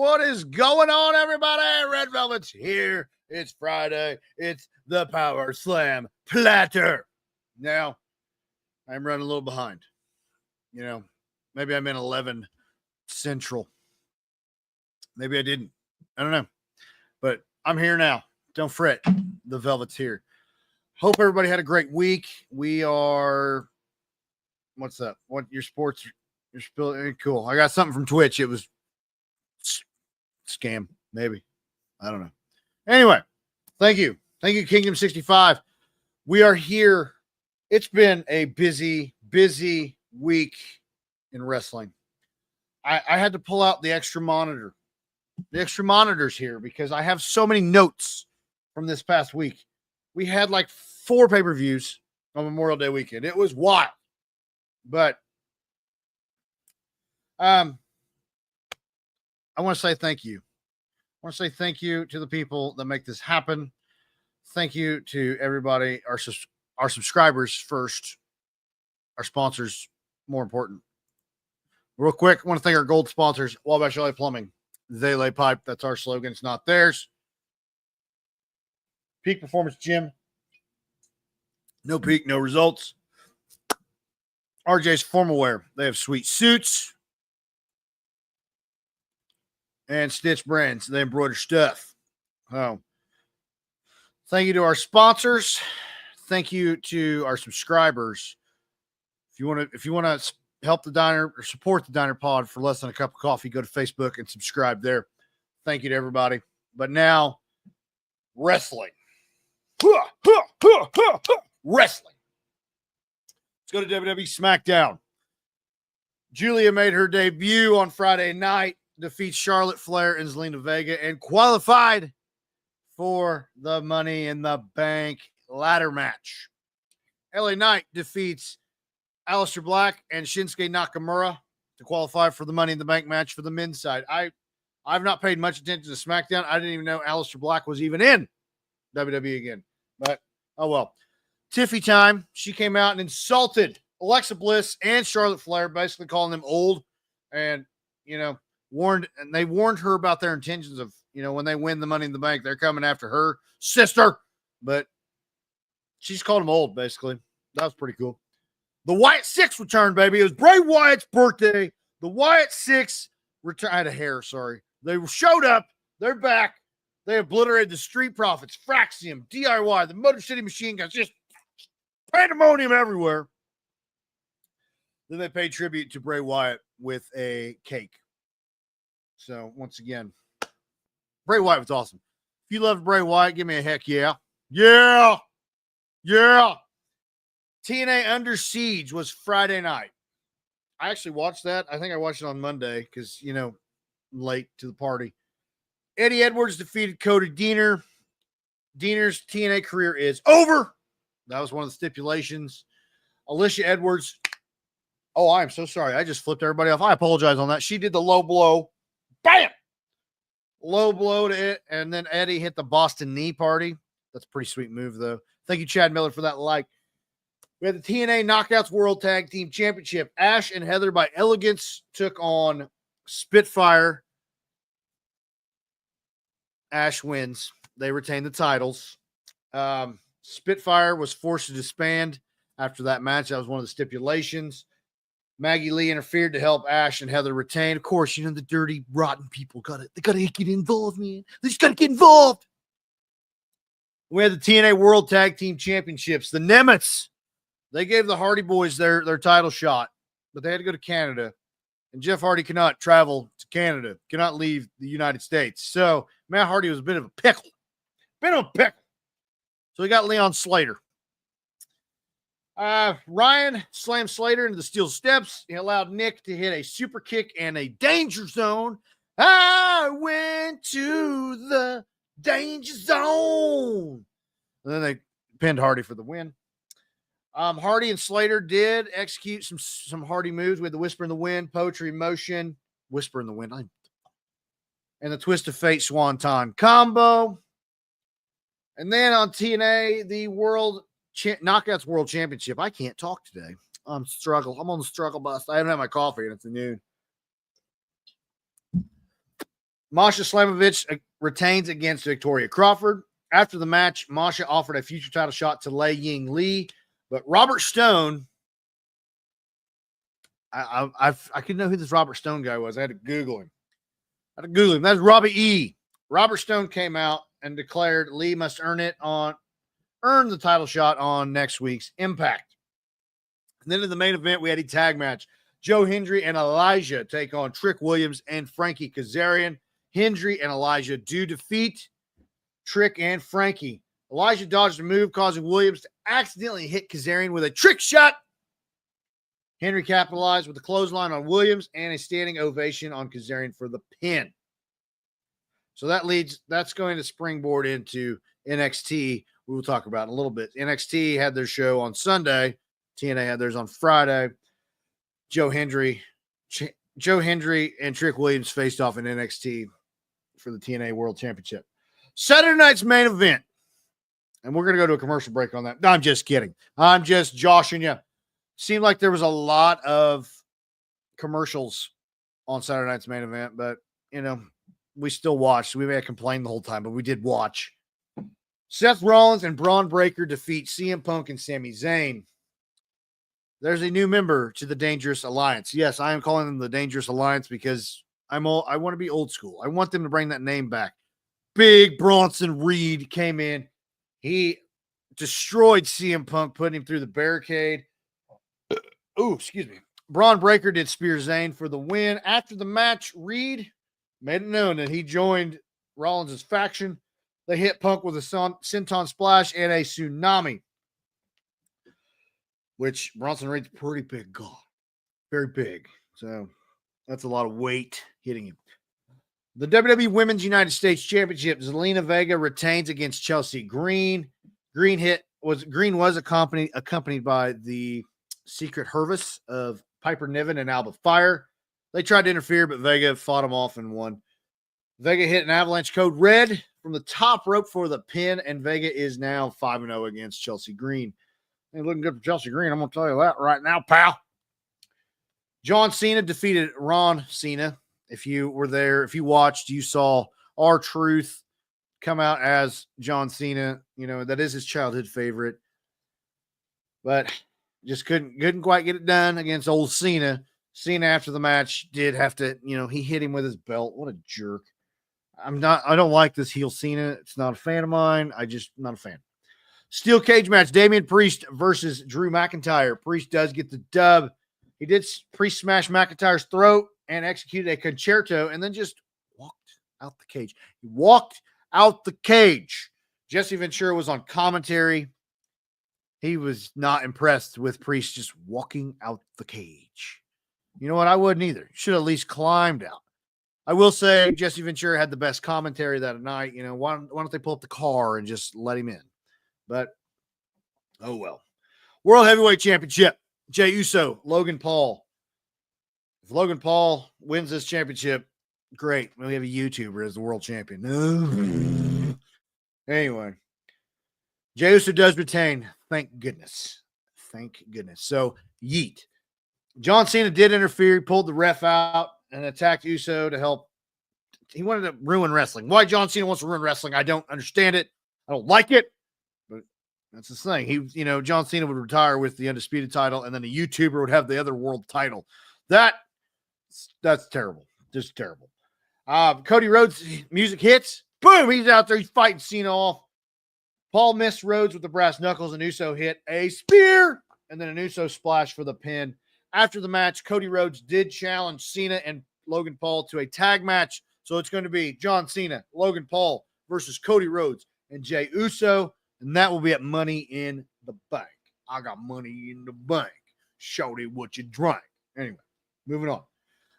What is going on, everybody? Red Velvet's here. It's Friday. It's the Powerslam Platter. Now, I'm running a little behind. You know, maybe I'm in 11 Central. Maybe I didn't. I don't know. But I'm here now. Don't fret. The Velvet's here. Hope everybody had a great week. We are, what's up? What your sports? You're spilling cool. I got something from Twitch. It was scam, maybe. I don't know. Anyway, thank you. Thank you, Kingdom 65. We are here. It's been a busy week in wrestling. I had to pull out the extra monitor. The extra monitor's here because I have so many notes from this past week. We had like 4 pay-per-views on Memorial Day weekend. It was wild. But I want to say thank you. I want to say thank you to the people that make this happen. Thank you to everybody, our subscribers first, our sponsors more important. Real quick, I want to thank our gold sponsors, Wabash LA Plumbing. They lay pipe. That's our slogan. It's not theirs. Peak Performance Gym. No peak, no results. RJs Formalwear. They have sweet suits. And Stitch Brands. They embroider stuff. Oh. Thank you to our sponsors. Thank you to our subscribers. If you want to help the diner or support the Diner Pod for less than a cup of coffee, go to Facebook and subscribe there. Thank you to everybody. But now, wrestling. Wrestling. Let's go to WWE SmackDown. Julia made her debut on Friday night, defeats Charlotte Flair and Zelina Vega, and qualified for the Money in the Bank ladder match. LA Knight defeats Aleister Black and Shinsuke Nakamura to qualify for the Money in the Bank match for the men's side. I've not paid much attention to SmackDown. I didn't even know Aleister Black was even in WWE again. But, oh well. Tiffy time. She came out and insulted Alexa Bliss and Charlotte Flair, basically calling them old. And, they warned her about their intentions of, when they win the Money in the Bank, they're coming after her sister. But she's called them old, basically. That was pretty cool. The Wyatt Six returned, baby. It was Bray Wyatt's birthday. The Wyatt Six returned. I had a hair, sorry. They showed up. They're back. They obliterated the Street Profits, Fraxium, DIY, the Motor City Machine Guns, just pandemonium everywhere. Then they paid tribute to Bray Wyatt with a cake. So, once again, Bray Wyatt was awesome. If you love Bray Wyatt, give me a heck yeah. Yeah. Yeah. TNA Under Siege was Friday night. I actually watched that. I think I watched it on Monday because, late to the party. Eddie Edwards defeated Cody Deaner. Deaner's TNA career is over. That was one of the stipulations. Alicia Edwards. Oh, I'm so sorry. I just flipped everybody off. I apologize on that. She did the low blow. Bam! Low blow to it. And then Eddie hit the Boston Knee Party. That's a pretty sweet move, though. Thank you, Chad Miller, for that like. We had the TNA Knockouts World Tag Team Championship. Ash and Heather by Elegance took on Spitfire. Ash wins. They retain the titles. Spitfire was forced to disband after that match. That was one of the stipulations. Maggie Lee interfered to help Ash and Heather retain. Of course, the dirty, rotten people they gotta get involved, man. They just gotta get involved. We had the TNA World Tag Team Championships. The Nemets, they gave the Hardy Boys their title shot, but they had to go to Canada. And Jeff Hardy cannot travel to Canada, cannot leave the United States. So Matt Hardy was a bit of a pickle. So he got Leon Slater. Ryan slammed Slater into the steel steps. He allowed Nick to hit a super kick and a danger zone. I went to the danger zone. And then they pinned Hardy for the win. Hardy and Slater did execute some Hardy moves with the Whisper in the Wind, Poetry in Motion, Whisper in the Wind, and the Twist of Fate Swanton combo. And then on TNA, the Knockouts World Championship. I can't talk today. I'm on the struggle bus. I haven't had my coffee and it's noon. Masha Slamovich retains against Victoria Crawford. After the match, Masha offered a future title shot to Lei Ying Lee, but Robert Stone, I couldn't know who this Robert Stone guy was. I had to Google him. That's Robbie E. Robert Stone came out and declared Lee must earn the title shot on next week's Impact. And then in the main event, we had a tag match. Joe Hendry and Elijah take on Trick Williams and Frankie Kazarian. Hendry and Elijah do defeat Trick and Frankie. Elijah dodged a move, causing Williams to accidentally hit Kazarian with a trick shot. Henry capitalized with a clothesline on Williams and a standing ovation on Kazarian for the pin. So that's going to springboard into NXT. We will talk about in a little bit. NXT had their show on Sunday. TNA had theirs on Friday. Joe Hendry and Trick Williams faced off in NXT for the TNA World Championship. Saturday night's main event. And we're going to go to a commercial break on that. No, I'm just kidding. I'm just joshing you. Seemed like there was a lot of commercials on Saturday night's main event, but, we still watched. We may have complained the whole time, but we did watch. Seth Rollins and Braun Breaker defeat CM Punk and Sami Zayn. There's a new member to the Dangerous Alliance. Yes, I am calling them the Dangerous Alliance because I want to be old school. I want them to bring that name back. Big Bronson Reed came in. He destroyed CM Punk, putting him through the barricade. Oh, excuse me. Braun Breaker did spear Zayn for the win. After the match, Reed made it known that he joined Rollins' faction. They hit Punk with a senton splash and a tsunami, which Bronson Reed's pretty big guy. Very big. So that's a lot of weight hitting him. The WWE Women's United States Championship, Zelina Vega retains against Chelsea Green. Green was accompanied by the Secret Hervis of Piper Niven and Alba Fire. They tried to interfere, but Vega fought them off and won. Vega hit an avalanche code red from the top rope for the pin, and Vega is now 5-0 against Chelsea Green. Ain't looking good for Chelsea Green. I'm going to tell you that right now, pal. John Cena defeated Ron Cena. If you were there, if you watched, you saw R-Truth come out as John Cena. That is his childhood favorite. But just couldn't quite get it done against old Cena. Cena after the match did have to, he hit him with his belt. What a jerk. I don't like this heel Cena. It's not a fan of mine. Not a fan. Steel cage match, Damian Priest versus Drew McIntyre. Priest does get the dub. He did Priest smash McIntyre's throat and executed a concerto and then just walked out the cage. He walked out the cage. Jesse Ventura was on commentary. He was not impressed with Priest just walking out the cage. You know what? I wouldn't either. Should at least climbed out. I will say Jesse Ventura had the best commentary that night. Why don't they pull up the car and just let him in? But, oh well. World Heavyweight Championship, Jey Uso, Logan Paul. If Logan Paul wins this championship, great. We have a YouTuber as the world champion. Anyway, Jey Uso does retain. Thank goodness. So, yeet. John Cena did interfere. He pulled the ref out and attacked Uso to help. He wanted to ruin wrestling. Why John Cena wants to ruin wrestling, I don't understand it. I don't like it. But that's the thing. John Cena would retire with the undisputed title, and then a YouTuber would have the other world title. That's terrible. Just terrible. Cody Rhodes' music hits. Boom! He's out there. He's fighting Cena off. Paul missed Rhodes with the brass knuckles, and Uso hit a spear, and then an Uso splash for the pin. After the match, Cody Rhodes did challenge Cena and Logan Paul to a tag match. So it's going to be John Cena, Logan Paul versus Cody Rhodes and Jey Uso. And that will be at Money in the Bank. I got money in the bank. Shorty, what you drank. Anyway, moving on.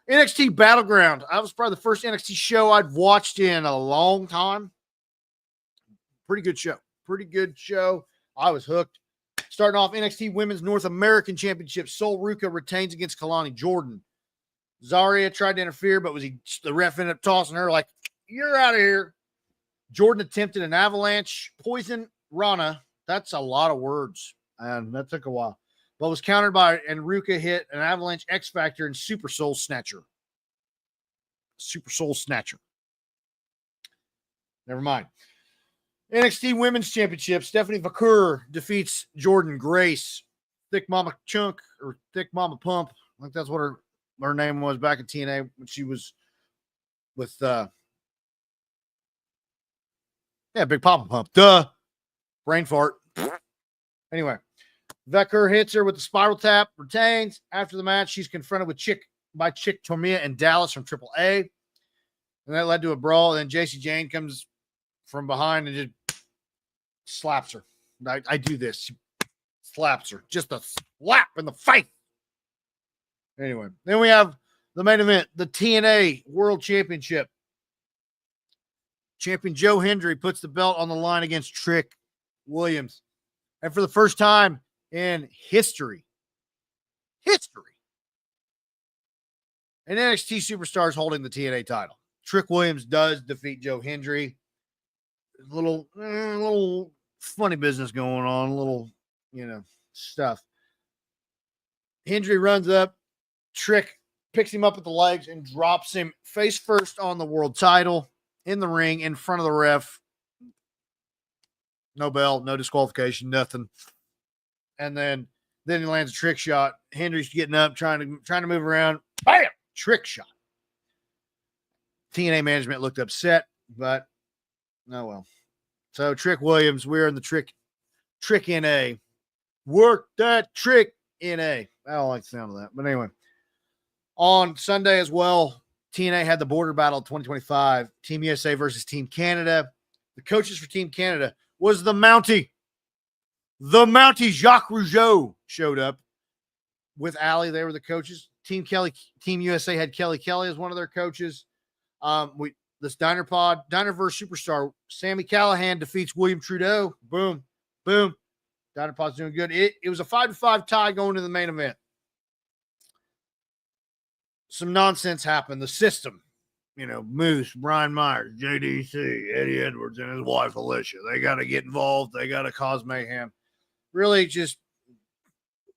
NXT Battleground. That was probably the first NXT show I'd watched in a long time. Pretty good show. I was hooked. Starting off, NXT Women's North American Championship, Sol Ruca retains against Kalani Jordan. Zarya tried to interfere, but the ref ended up tossing her like, you're out of here. Jordan attempted an avalanche, poison Rana. That's a lot of words, and that took a while. But was countered by, and Ruca hit an avalanche X Factor and Super Soul Snatcher. Never mind. NXT Women's Championship. Stephanie Vaquer defeats Jordan Grace. Thick Mama Chunk or Thick Mama Pump. I think that's what her name was back in TNA when she was with Big Papa Pump. Duh. Brain fart. Anyway, Vaquer hits her with the spiral tap, retains. After the match, she's confronted with Chick Tormia and Dallas from AAA. And that led to a brawl. And then JC Jane comes from behind and just slaps her. I do this. She slaps her. Just a slap in the face. Anyway, then we have the main event, the TNA World Championship. Champion Joe Hendry puts the belt on the line against Trick Williams. And for the first time in history, an NXT superstar is holding the TNA title. Trick Williams does defeat Joe Hendry. Little funny business going on, little, stuff. Hendry runs up. Trick picks him up with the legs and drops him face first on the world title in the ring in front of the ref. No bell, no disqualification, nothing. And then he lands a trick shot. Hendry's getting up, trying to move around. Bam! Trick shot. TNA management looked upset, but oh well. So Trick Williams, we're in the trick NA. Work that trick NA. I don't like the sound of that. But anyway, on Sunday as well, TNA had the border battle 2025. Team USA versus Team Canada. The coaches for Team Canada was the Mountie. The Mountie Jacques Rougeau showed up with Allie. They were the coaches. Team USA had Kelly as one of their coaches. This Dinververse superstar Sami Callihan defeats William Trudeau. Boom, boom. Dinverpod's doing good. It was a 5-5 tie going to the main event. Some nonsense happened. The system, Moose, Brian Myers, JDC, Eddie Edwards, and his wife Alicia. They got to get involved. They got to cause mayhem. Really just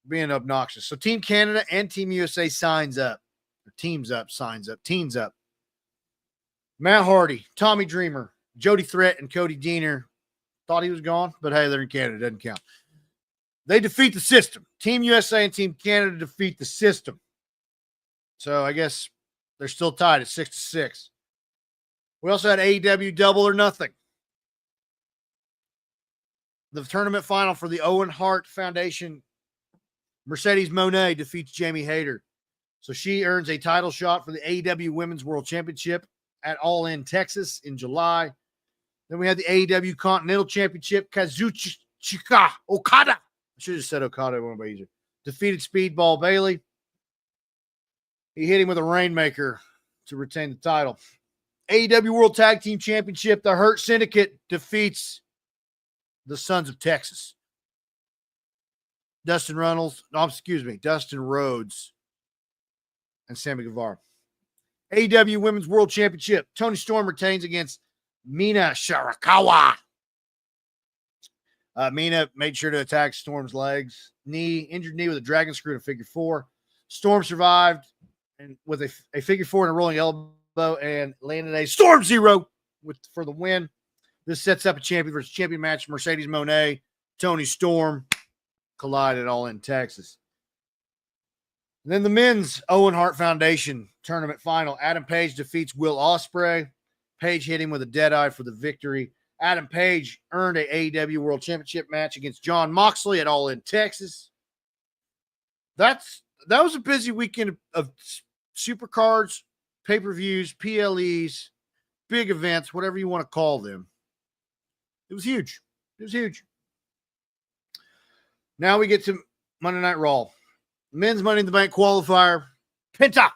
being obnoxious. So Team Canada and Team USA signs up. Teams up. Matt Hardy, Tommy Dreamer, Jody Threat, and Cody Deaner. Thought he was gone, but hey, they're in Canada. Doesn't count. They defeat the system. Team USA and Team Canada defeat the system. So I guess they're still tied at 6-6. We also had AEW Double or Nothing. The tournament final for the Owen Hart Foundation. Mercedes Moné defeats Jamie Hayter. So she earns a title shot for the AEW Women's World Championship at All In Texas in July. Then we had the AEW Continental Championship. Kazuchika Okada. I should have said Okada. It would be easier. Defeated Speedball Bailey. He hit him with a Rainmaker to retain the title. AEW World Tag Team Championship. The Hurt Syndicate defeats the Sons of Texas. Dustin Rhodes and Sammy Guevara. AEW Women's World Championship. Toni Storm retains against Mina Shirakawa. Mina made sure to attack Storm's legs. Injured knee with a dragon screw and a figure four. Storm survived and with a figure four and a rolling elbow and landed a Storm Zero for the win. This sets up a champion versus champion match. Mercedes Moné, Toni Storm collided All In Texas. And then the men's Owen Hart Foundation tournament final. Adam Page defeats Will Ospreay. Page hit him with a deadeye for the victory. Adam Page earned a AEW World Championship match against John Moxley at All In Texas. That was a busy weekend of supercards, pay-per-views, PLEs, big events, whatever you want to call them. It was huge. Now we get to Monday Night Raw. Men's Money in the Bank qualifier. Penta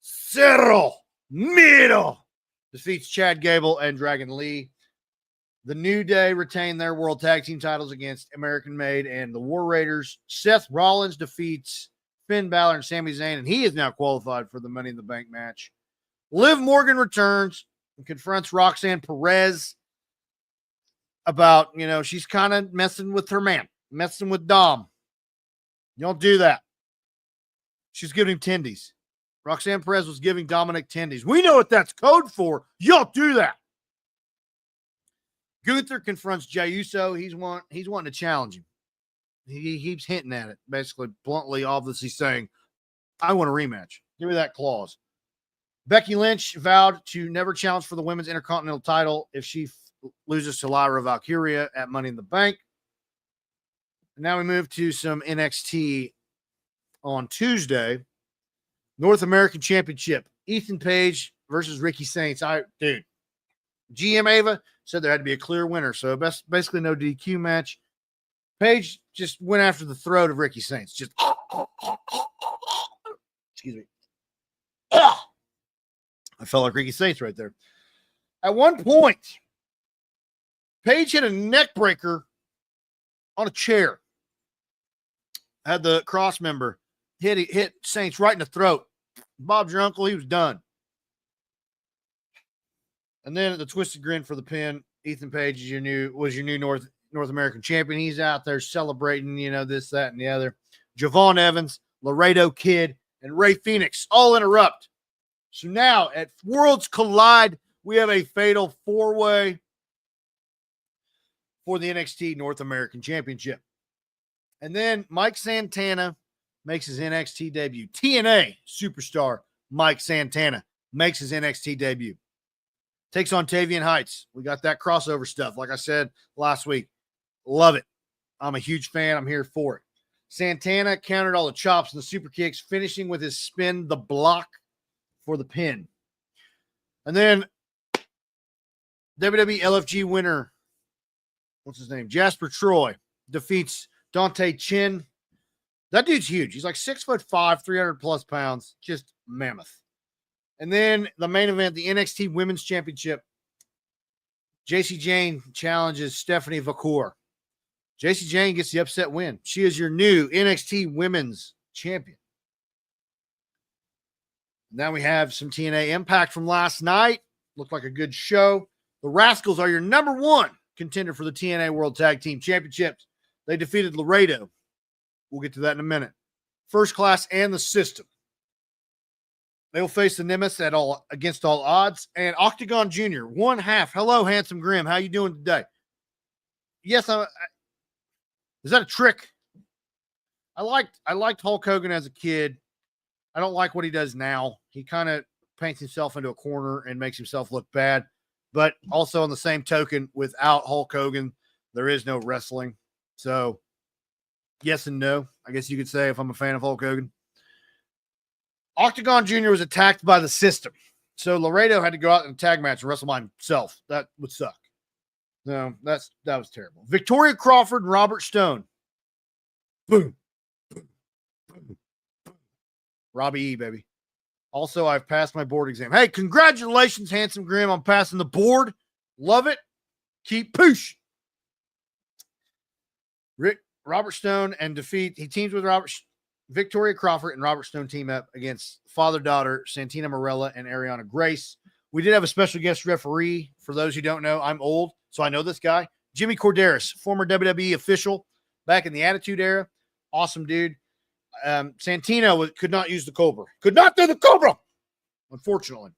Cero Miedo defeats Chad Gable and Dragon Lee. The New Day retain their World Tag Team titles against American Made and the War Raiders. Seth Rollins defeats Finn Balor and Sami Zayn, and he is now qualified for the Money in the Bank match. Liv Morgan returns and confronts Roxanne Perez about, she's kind of messing with her man, messing with Dom. You don't do that. She's giving him tendies. Roxanne Perez was giving Dominic tendies. We know what that's code for. You don't do that. Gunther confronts Jey Uso. He's wanting to challenge him. He keeps hinting at it, basically bluntly, obviously saying, I want a rematch. Give me that clause. Becky Lynch vowed to never challenge for the women's Intercontinental title if she loses to Lyra Valkyria at Money in the Bank. And now we move to some NXT on Tuesday. North American Championship. Ethan Page versus Ricky Saints. GM Ava said there had to be a clear winner. So basically no DQ match. Page just went after the throat of Ricky Saints. Just excuse me. I felt like Ricky Saints right there. At one point, Page hit a neck breaker on a chair. Had the cross member hit Saints right in the throat. Bob's your uncle. He was done. And then the twisted grin for the pin. Ethan Page is your new North American champion. He's out there celebrating, this, that, and the other. Javon Evans, Laredo Kid, and Ray Phoenix all interrupt. So now at Worlds Collide, we have a fatal four-way for the NXT North American Championship. And then Mike Santana makes his NXT debut. TNA superstar Mike Santana makes his NXT debut. Takes on Tavian Heights. We got that crossover stuff. Like I said last week, love it. I'm a huge fan. I'm here for it. Santana countered all the chops and the super kicks, finishing with his spin the block for the pin. And then WWE LFG winner, what's his name? Jasper Troy defeats Dante Chin. That dude's huge. He's like 6'5", 300 plus pounds. Just mammoth. And then the main event, the NXT Women's Championship. JC Jane challenges Stephanie Vacour. JC Jane gets the upset win. She is your new NXT Women's Champion. Now we have some TNA Impact from last night. Looked like a good show. The Rascals are your number one contender for the TNA World Tag Team Championships. They defeated Laredo. We'll get to that in a minute. First Class and the System. They will face the Nemesis against all odds. And Octagon Jr., 1/2. Hello, Handsome Grim. How you doing today? Yes, is that a trick? I liked Hulk Hogan as a kid. I don't like what he does now. He kind of paints himself into a corner and makes himself look bad. But also on the same token, without Hulk Hogan, there is no wrestling. So yes and no, I guess you could say, if I'm a fan of Hulk Hogan. Octagon Jr. was attacked by the System. So Laredo had to go out in a tag match and wrestle by himself. That would suck. No, that was terrible. Victoria Crawford and Robert Stone. Boom. Boom. Boom. Boom. Robbie E, baby. Also, I've passed my board exam. Hey, congratulations, Handsome Grim, on passing the board. Love it. Keep push. Robert Stone he teams with Victoria Crawford and Robert Stone team up against father-daughter Santina Marella and Ariana Grace. We did have a special guest referee. For those who don't know, I'm old, so I know this guy. Jimmy Corderas, former WWE official back in the Attitude Era. Awesome dude. Santino could not use the Cobra. Could not do the Cobra, unfortunately.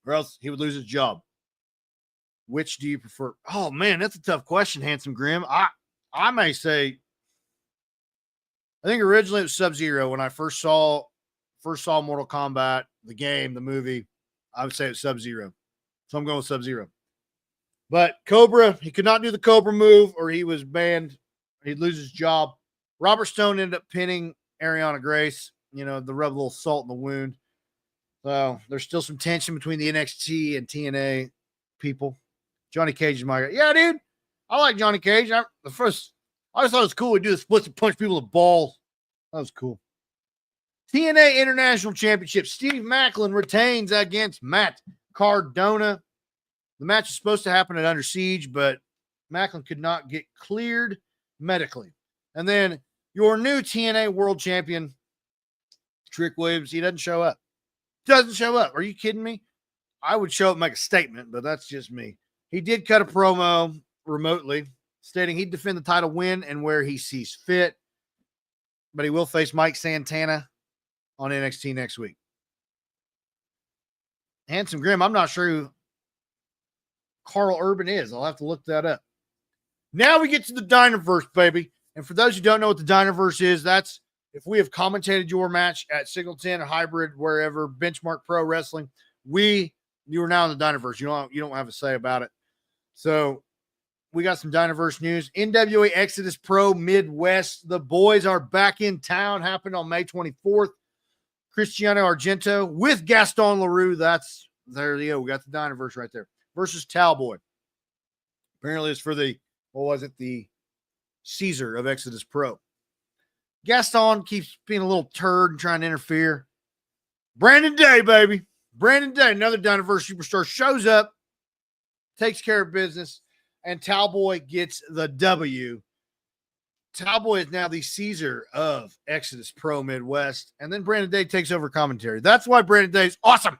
Or else he would lose his job. Which do you prefer? Oh, man, that's a tough question, Handsome Grim. I may say, I think originally it was Sub-Zero. When I first saw Mortal Kombat, the game, the movie, I would say it was Sub-Zero. So I'm going with Sub-Zero. But Cobra, he could not do the Cobra move, or he was banned. He'd lose his job. Robert Stone ended up pinning Ariana Grace, the rub a little salt in the wound. So there's still some tension between the NXT and TNA people. Johnny Cage is my guy. Yeah, dude. I like Johnny Cage. I just thought it was cool. We do the splits and punch people in the balls. That was cool. TNA International Championship. Steve Macklin retains against Matt Cardona. The match is supposed to happen at Under Siege, but Macklin could not get cleared medically. And then your new TNA World Champion, Trick Williams, he doesn't show up. Doesn't show up. Are you kidding me? I would show up and make a statement, but that's just me. He did cut a promo remotely, stating he'd defend the title when and where he sees fit, but he will face Mike Santana on NXT next week. Handsome Grim, I'm not sure Carl Urban is. I'll have to look that up. Now we get to the Dinververse, baby. And for those who don't know what the Dinververse is, that's if we have commentated your match at Singleton, Hybrid, wherever, Benchmark Pro Wrestling, you are now in the Dinververse. You don't have a say about it. So we got some Dinververse news. NWA Exodus Pro Midwest. The boys are back in town. Happened on May 24th. Cristiano Argento with Gaston LaRue. There you go. We got the Dinververse right there. Versus Talboy. Apparently it's for the Caesar of Exodus Pro. Gaston keeps being a little turd and trying to interfere. Brandon Day, baby. Brandon Day, another Dinververse superstar, shows up, takes care of business, and Talboy gets the W. Talboy is now the Caesar of Exodus Pro Midwest, and then Brandon Day takes over commentary. That's why Brandon Day is awesome.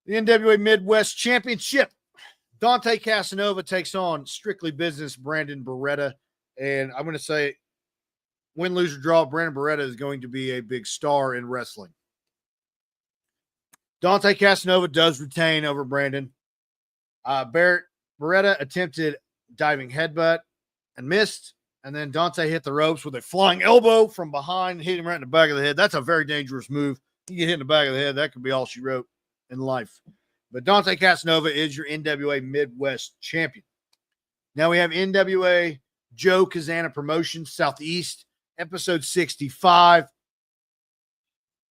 The NWA Midwest Championship. Dante Casanova takes on Strictly Business Brandon Beretta, and I'm going to say, win, lose, or draw, Brandon Beretta is going to be a big star in wrestling. Dante Casanova does retain over Brandon. Beretta attempted diving headbutt and missed, and then Dante hit the ropes with a flying elbow from behind, hit him right in the back of the head. That's a very dangerous move. You get hit in the back of the head, that could be all she wrote in life. But Dante Casanova is your NWA Midwest champion. Now we have NWA Joe Kazana Promotions Southeast, episode 65.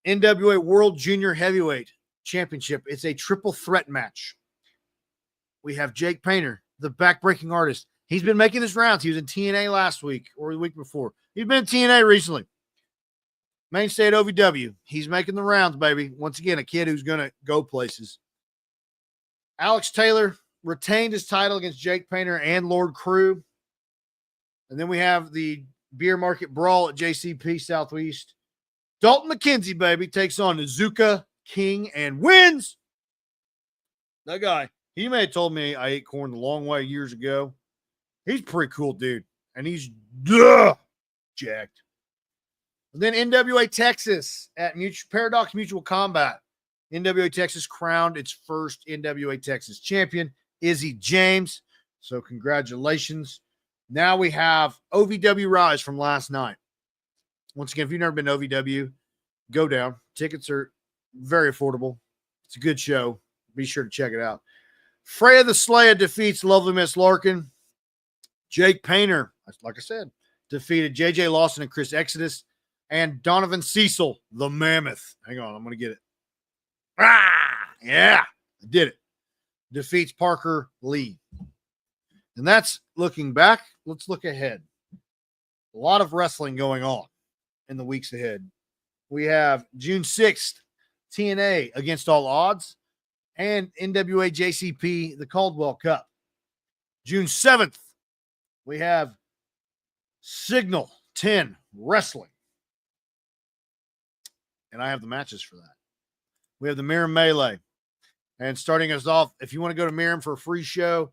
NWA World Junior Heavyweight Championship. It's a triple threat match. We have Jake Painter, the backbreaking artist. He's been making his rounds. He was in TNA last week or the week before. He's been in TNA recently. Mainstay at OVW. He's making the rounds, baby. Once again, a kid who's going to go places. Alex Taylor retained his title against Jake Painter and Lord Crew. And then we have the Beer Market Brawl at JCP Southeast. Dalton McKenzie, baby, takes on Izuka King and wins. That guy, he may have told me I ate corn the long way years ago. He's a pretty cool dude. And he's jacked. And then NWA Texas at Paradox Mutual Combat. NWA Texas crowned its first NWA Texas champion, Izzy James. So congratulations. Now we have OVW Rise from last night. Once again, if you've never been to OVW, go down. Tickets are very affordable. It's a good show. Be sure to check it out. Freya the Slayer defeats Lovely Miss Larkin. Jake Painter, like I said, defeated JJ Lawson and Chris Exodus. And Donovan Cecil, the Mammoth. Hang on, I'm going to get it. Yeah, I did it. Defeats Parker Lee. And that's looking back. Let's look ahead. A lot of wrestling going on in the weeks ahead. We have June 6th, TNA Against All Odds, and NWA JCP, the Caldwell Cup. June 7th, we have Signal 10 Wrestling. And I have the matches for that. We have the Miram Melee. And starting us off, if you want to go to Miram for a free show,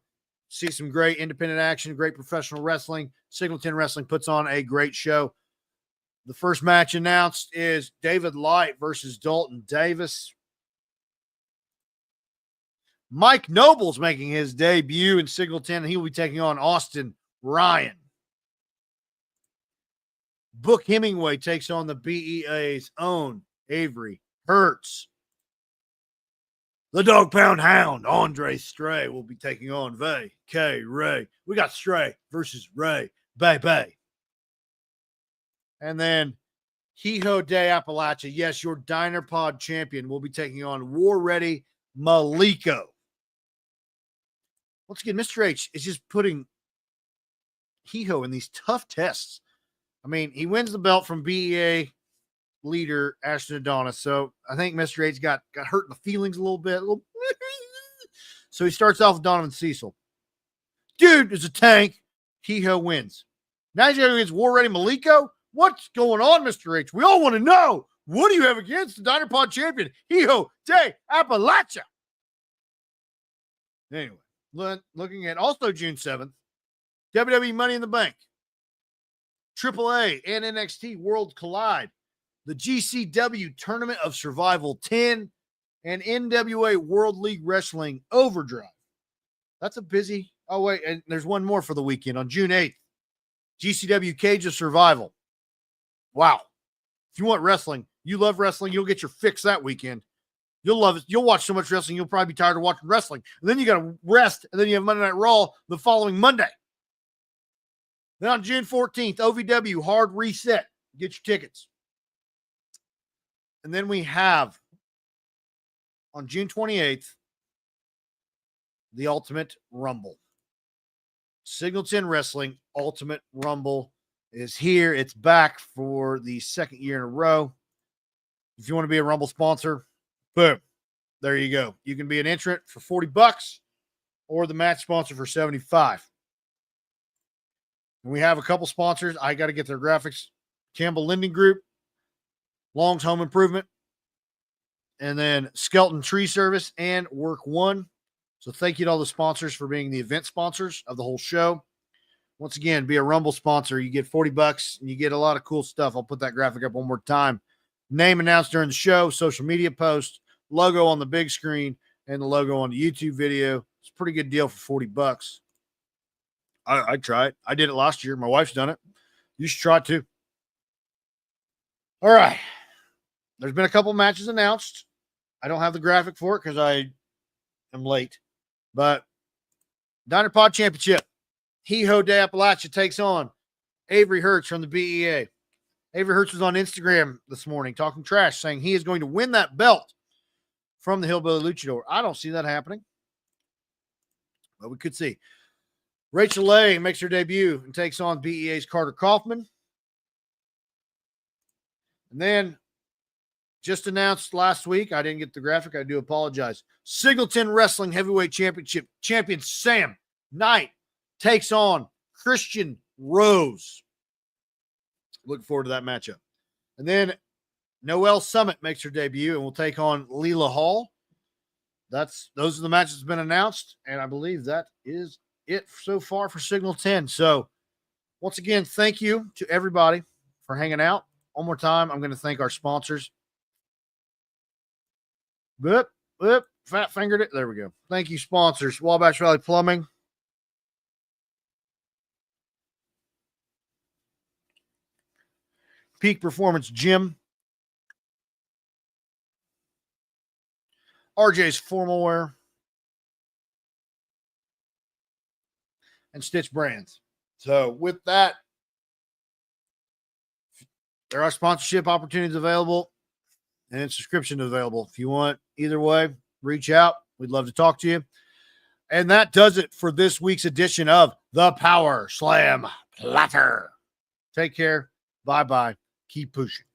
see some great independent action, great professional wrestling, Signal 10 Wrestling puts on a great show. The first match announced is David Light versus Dalton Davis. Mike Noble's making his debut in Signal 10, and he will be taking on Austin Ryan. Book Hemingway takes on the BEA's own Avery Hertz. The Dog Pound Hound, Andre Stray, will be taking on Vay K. Ray. We got Stray versus Ray. Bay. And then Hijo de Appalachia, yes, your Diner Pod champion, will be taking on War Ready Maliko. Once again, Mr. H is just putting Hijo in these tough tests. I mean, he wins the belt from BEA leader Ashton Adonis. So I think Mr. H got hurt in the feelings a little bit. So he starts off with Donovan Cecil. Dude is a tank. Hijo wins. Now he's going against War Ready Maliko. What's going on, Mr. H? We all want to know. What do you have against the Diner Pod champion, Hijo de Appalachia? Anyway, looking at also June 7th, WWE Money in the Bank, AAA and NXT World Collide, the GCW Tournament of Survival 10, and NWA World League Wrestling Overdrive. That's a busy. Oh, wait, and there's one more for the weekend on June 8th. GCW Cage of Survival. Wow. If you want wrestling, you love wrestling, you'll get your fix that weekend. You'll love it. You'll watch so much wrestling, you'll probably be tired of watching wrestling. And then you got to rest, and then you have Monday Night Raw the following Monday. Then on June 14th, OVW Hard Reset. Get your tickets. And then we have on June 28th, the Ultimate Rumble. Singleton Wrestling Ultimate Rumble is here. It's back for the second year in a row. If you want to be a Rumble sponsor, boom, there you go. You can be an entrant for $40 or the match sponsor for $75. And we have a couple sponsors. I got to get their graphics. Campbell Lending Group, Long's Home Improvement, and then Skelton Tree Service and Work One. So thank you to all the sponsors for being the event sponsors of the whole show. Once again, be a Rumble sponsor. You get $40 and you get a lot of cool stuff. I'll put that graphic up one more time. Name announced during the show, social media post, logo on the big screen, and the logo on the YouTube video. It's a pretty good deal for $40. I'd try it. I did it last year. My wife's done it. You should try it too. All right. There's been a couple matches announced. I don't have the graphic for it because I am late. But Diner Pod Championship. He-Ho de Appalachia takes on Avery Hertz from the BEA. Avery Hertz was on Instagram this morning talking trash, saying he is going to win that belt from the Hillbilly Luchador. I don't see that happening, but we could see. Rachel Lay makes her debut and takes on BEA's Carter Kaufman. And then, just announced last week, I didn't get the graphic, I do apologize. Singleton Wrestling Heavyweight Championship champion Sam Knight takes on Christian Rose. Looking forward to that matchup. And then Noelle Summit makes her debut and will take on Leela Hall. Those are the matches that have been announced, and I believe that is it so far for Signal 10. So, once again, thank you to everybody for hanging out. One more time, I'm going to thank our sponsors. Fat fingered it. There we go. Thank you, sponsors. Wabash Valley Plumbing. Peak Performance Gym. RJs Formalwear. And Stitch Brands. So with that, there are sponsorship opportunities available and subscription available. If you want either way, reach out. We'd love to talk to you. And that does it for this week's edition of the Powerslam Platter. Take care. Bye-bye. Keep pushing.